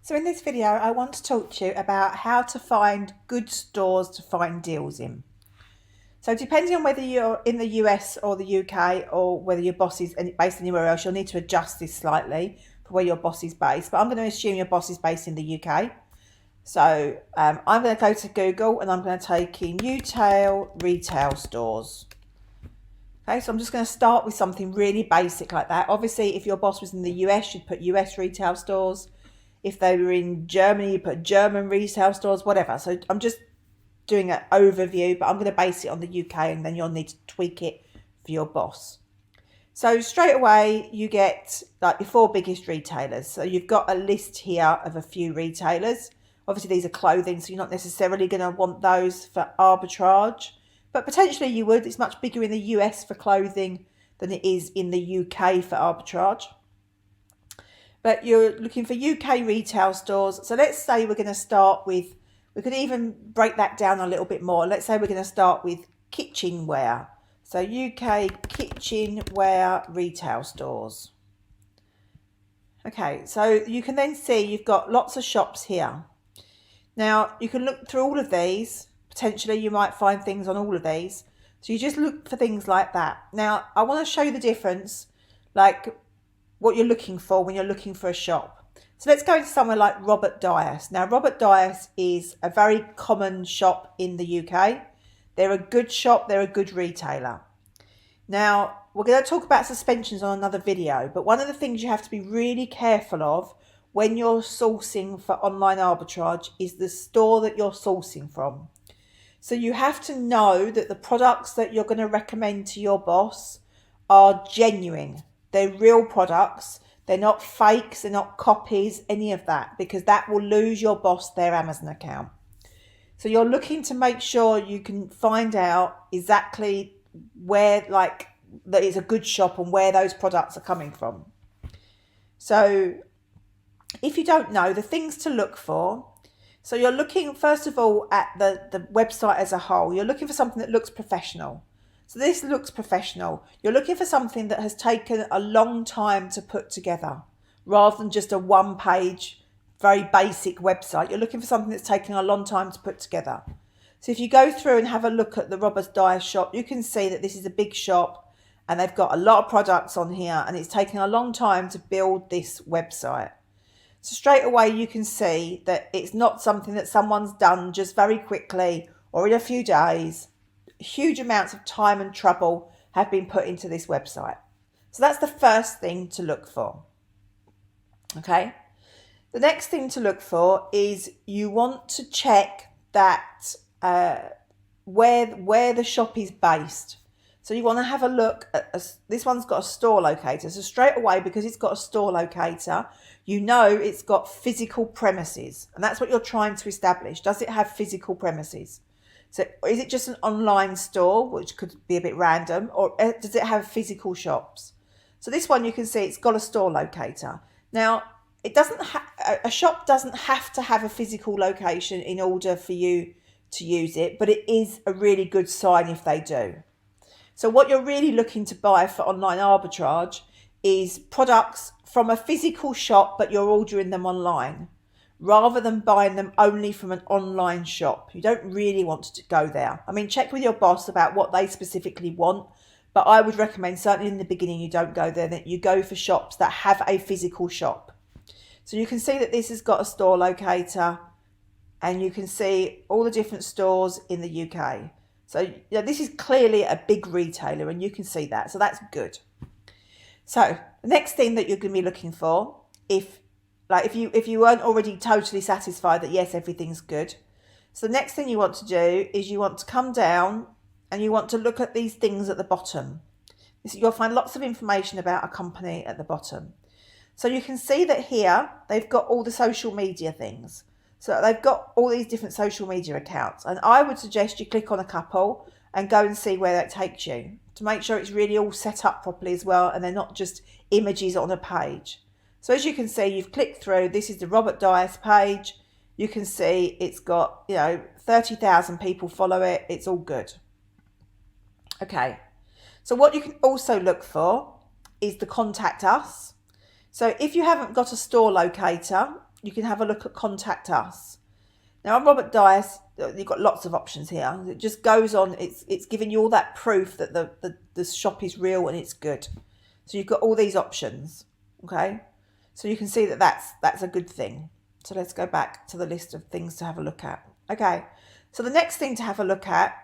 So in this video, I want to talk to you about how to find good stores to find deals in. So depending on whether you're in the US or the UK or whether your boss is based anywhere else, you'll need to adjust this slightly for where your boss is based. But I'm going to assume your boss is based in the UK. So I'm going to go to Google and I'm going to take in retail stores. Okay, so I'm just going to start with something really basic like that. Obviously, if your boss was in the US, you'd put US retail stores. If they were in Germany, you put German retail stores, whatever. So I'm just doing an overview, but I'm going to base it on the UK and then you'll need to tweak it for your boss. So straight away, you get like your 4 biggest retailers. So you've got a list here of a few retailers. Obviously, these are clothing, so you're not necessarily going to want those for arbitrage, but potentially you would. It's much bigger in the US for clothing than it is in the UK for arbitrage. But you're looking for UK retail stores. So let's say we're going to start with, we could even break that down a little bit more. Let's say we're going to start with kitchenware. So UK kitchenware retail stores. Okay, so you can then see you've got lots of shops here. Now you can look through all of these. Potentially you might find things on all of these. So you just look for things like that. Now I want to show you the difference, like what you're looking for when you're looking for a shop. So let's go into somewhere like Robert Dias. Now Robert Dias is a very common shop in the UK. They're a good shop, they're a good retailer. Now we're going to talk about suspensions on another video, but one of the things you have to be really careful of when you're sourcing for online arbitrage is the store that you're sourcing from. So you have to know that the products that you're going to recommend to your boss are genuine. They're real products. They're not fakes. They're not copies, any of that, because that will lose your boss their Amazon account. So you're looking to make sure you can find out exactly where, like, that is a good shop and where those products are coming from. So if you don't know, the things to look for. So you're looking, first of all, at the website as a whole. You're looking for something that looks professional. So this looks professional. You're looking for something that has taken a long time to put together, rather than just a one-page, very basic website. You're looking for something that's taken a long time to put together. So if you go through and have a look at the Robert Dias shop, you can see that this is a big shop and they've got a lot of products on here and it's taken a long time to build this website. So straight away you can see that it's not something that someone's done just very quickly or in a few days. Huge amounts of time and trouble have been put into this website. So that's the first thing to look for. Okay. The next thing to look for is you want to check that where the shop is based. So you want to have a look at this one's got a store locator. So straight away, because it's got a store locator, you know it's got physical premises, and that's what you're trying to establish. Does it have physical premises? So is it just an online store, which could be a bit random, or does it have physical shops? So this one, you can see it's got a store locator. Now, it doesn't a shop doesn't have to have a physical location in order for you to use it, but it is a really good sign if they do. So what you're really looking to buy for online arbitrage is products from a physical shop, but you're ordering them online, rather than buying them only from an online shop. You don't really want to go there. I mean, check with your boss about what they specifically want, but I would recommend, certainly in the beginning, you don't go there, that you go for shops that have a physical shop. So you can see that this has got a store locator and you can see all the different stores in the UK. So this is clearly a big retailer and you can see that. So that's good. So the next thing that you're going to be looking for, if you weren't already totally satisfied that yes, everything's good. So the next thing you want to do is you want to come down and you want to look at these things at the bottom. You'll find lots of information about a company at the bottom. So you can see that here they've got all the social media things. So they've got all these different social media accounts, and I would suggest you click on a couple and go and see where that takes you to make sure it's really all set up properly as well, and they're not just images on a page. So as you can see, you've clicked through. This is the Robert Dias page. You can see it's got 30,000 people follow it. It's all good. Okay. So what you can also look for is the contact us. So if you haven't got a store locator, you can have a look at Contact Us. Now on Robert Dice, you've got lots of options here. It just goes on, it's giving you all that proof that the shop is real and it's good. So you've got all these options, okay? So you can see that that's a good thing. So let's go back to the list of things to have a look at. Okay, so the next thing to have a look at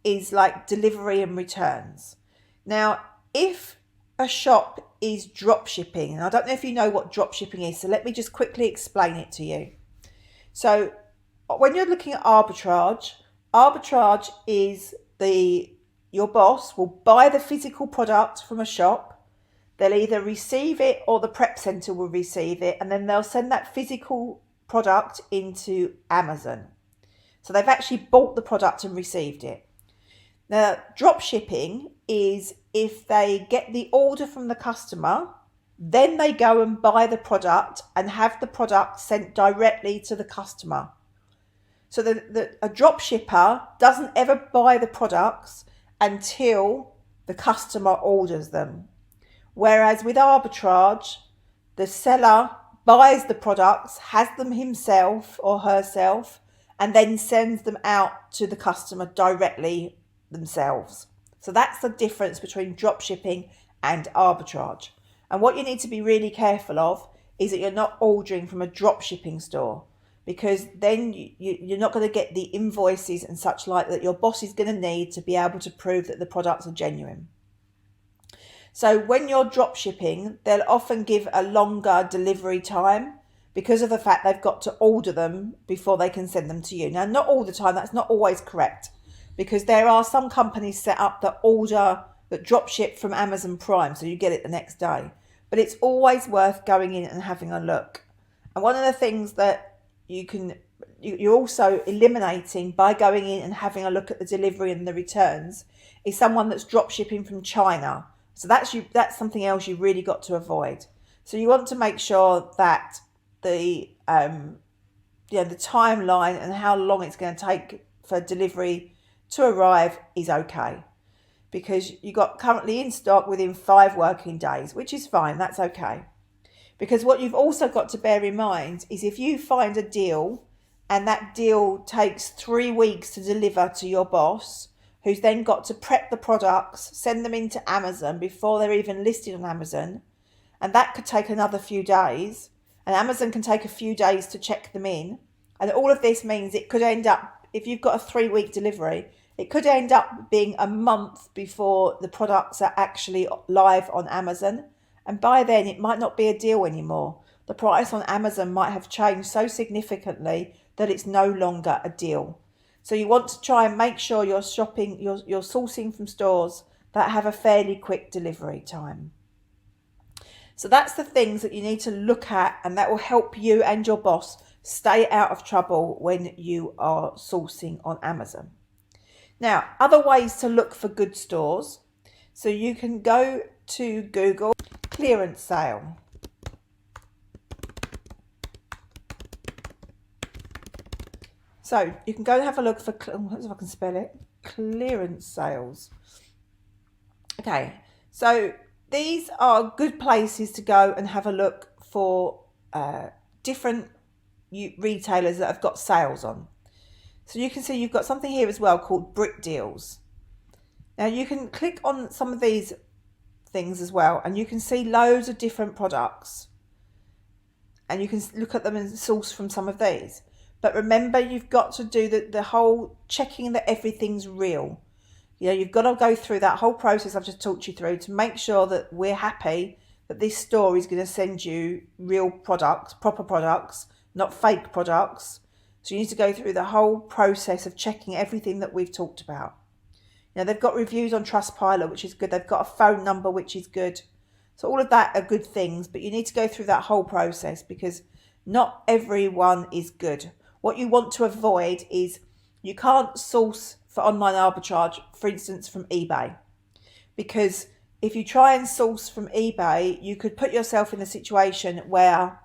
is like delivery and returns. Now, if a shop is drop shipping, and I don't know if you know what drop shipping is, so let me just quickly explain it to you. So when you're looking at arbitrage, arbitrage is your boss will buy the physical product from a shop. They'll either receive it or the prep center will receive it, and then they'll send that physical product into Amazon. So they've actually bought the product and received it. Now, drop shipping is if they get the order from the customer, then they go and buy the product and have the product sent directly to the customer. So a drop shipper doesn't ever buy the products until the customer orders them. Whereas with arbitrage, the seller buys the products, has them himself or herself, and then sends them out to the customer directly themselves. So that's the difference between drop shipping and arbitrage. And what you need to be really careful of is that you're not ordering from a drop shipping store, because then you're not going to get the invoices and such like that your boss is going to need to be able to prove that the products are genuine. So when you're drop shipping, they'll often give a longer delivery time because of the fact they've got to order them before they can send them to you. Now, not all the time, that's not always correct, because there are some companies set up that drop ship from Amazon Prime, so you get it the next day. But it's always worth going in and having a look. And one of the things that you're also eliminating by going in and having a look at the delivery and the returns is someone that's drop shipping from China. So that's something else you've really got to avoid. So you want to make sure that the timeline and how long it's going to take for delivery to arrive is okay, because you got currently in stock within 5 working days, which is fine. That's okay. Because what you've also got to bear in mind is if you find a deal and that deal takes 3 weeks to deliver to your boss, who's then got to prep the products, send them into Amazon before they're even listed on Amazon, and that could take another few days, and Amazon can take a few days to check them in, and all of this means it could end up, if you've got a 3-week delivery, it could end up being a month before the products are actually live on Amazon. And by then, it might not be a deal anymore. The price on Amazon might have changed so significantly that it's no longer a deal. So you want to try and make sure you're sourcing from stores that have a fairly quick delivery time. So that's the things that you need to look at, and that will help you and your boss stay out of trouble when you are sourcing on Amazon. Now, other ways to look for good stores. So you can go to Google clearance sale. So you can go and have a look for, let's see if I can spell it, clearance sales. Okay, so these are good places to go and have a look for different retailers that have got sales on. So you can see you've got something here as well called Brick Deals. Now you can click on some of these things as well, and you can see loads of different products, and you can look at them and source from some of these. But remember, you've got to do the whole checking that everything's real. You know, you've got to go through that whole process I've just talked you through to make sure that we're happy that this store is going to send you real products, proper products, not fake products. So you need to go through the whole process of checking everything that we've talked about. You know, they've got reviews on Trustpilot, which is good. They've got a phone number, which is good. So all of that are good things, but you need to go through that whole process because not everyone is good. What you want to avoid is you can't source for online arbitrage, for instance, from eBay. Because if you try and source from eBay, you could put yourself in a situation where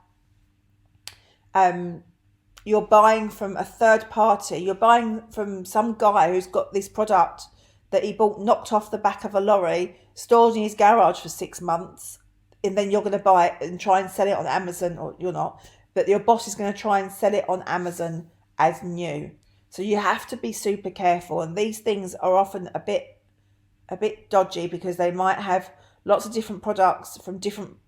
you're buying from a third party. You're buying from some guy who's got this product that he bought knocked off the back of a lorry, stored in his garage for 6 months, and then you're going to buy it and try and sell it on Amazon, or you're not. but your boss is going to try and sell it on Amazon as new. So you have to be super careful, and these things are often a bit dodgy because they might have lots of different products from different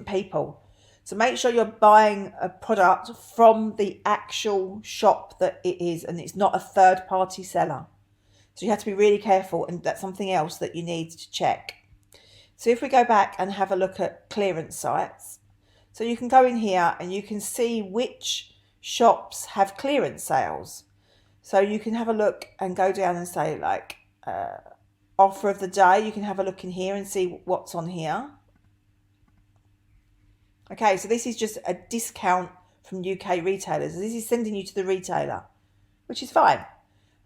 people. So make sure you're buying a product from the actual shop that it is, and it's not a third party seller. So you have to be really careful, and that's something else that you need to check. So if we go back and have a look at clearance sites, so you can go in here and you can see which shops have clearance sales. So you can have a look and go down and say like offer of the day. You can have a look in here and see what's on here. Okay, so this is just a discount from UK retailers. This is sending you to the retailer, which is fine.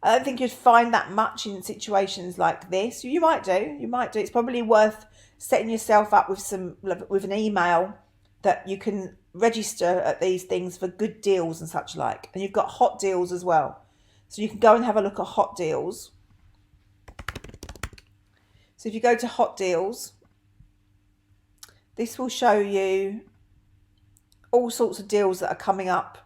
I don't think you'd find that much in situations like this. You might do. It's probably worth setting yourself up with an email that you can register at these things for good deals and such like. And you've got hot deals as well. So you can go and have a look at hot deals. So if you go to hot deals, this will show you all sorts of deals that are coming up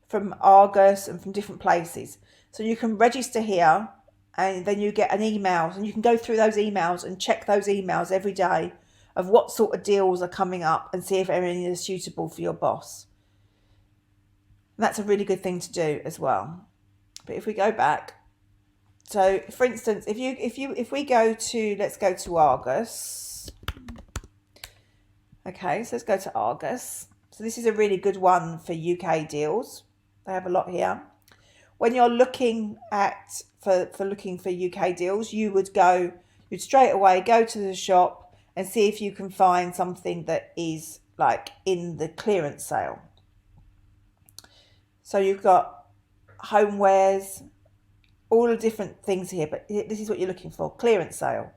from Argos and from different places. So you can register here and then you get an email, and you can go through those emails and check those emails every day of what sort of deals are coming up and see if any are suitable for your boss. And that's a really good thing to do as well. But if we go back, so for instance, if we go to, let's go to Argos. Okay, so let's go to Argos. So this is a really good one for UK deals. They have a lot here. When you're looking at for looking for UK deals, you'd straight away go to the shop and see if you can find something that is like in the clearance sale. So you've got homewares, all the different things here, but this is what you're looking for, clearance sale.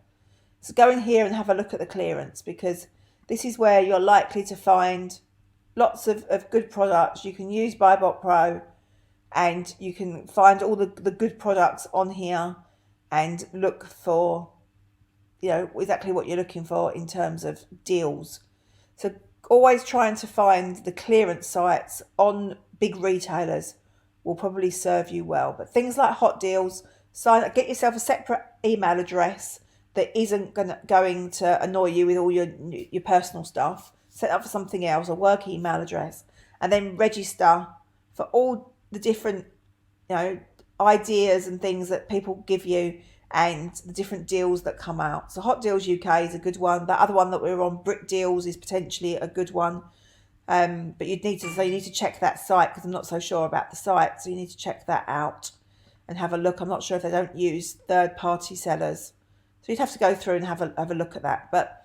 So go in here and have a look at the clearance, because this is where you're likely to find lots of good products. You can use BuyBotPro and you can find all the good products on here and look for, exactly what you're looking for in terms of deals. So always trying to find the clearance sites on big retailers will probably serve you well. But things like hot deals, get yourself a separate email address that isn't going to annoy you with all your personal stuff. Set up for something else, a work email address, and then register for all the different ideas and things that people give you and the different deals that come out. So Hot Deals UK is a good one. That other one that we're on, Brick Deals, is potentially a good one. But you need to check that site, because I'm not so sure about the site. So you need to check that out and have a look. I'm not sure if they don't use third-party sellers. So you'd have to go through and have a look at that. But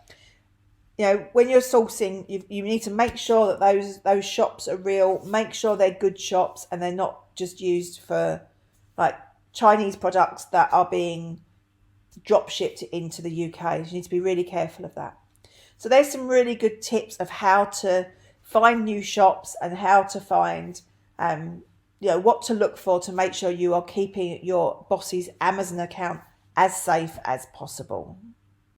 when you're sourcing, you need to make sure that those shops are real. Make sure they're good shops and they're not just used for like Chinese products that are being drop shipped into the UK. So you need to be really careful of that. So there's some really good tips of how to find new shops and how to find, what to look for to make sure you are keeping your boss's Amazon account as safe as possible.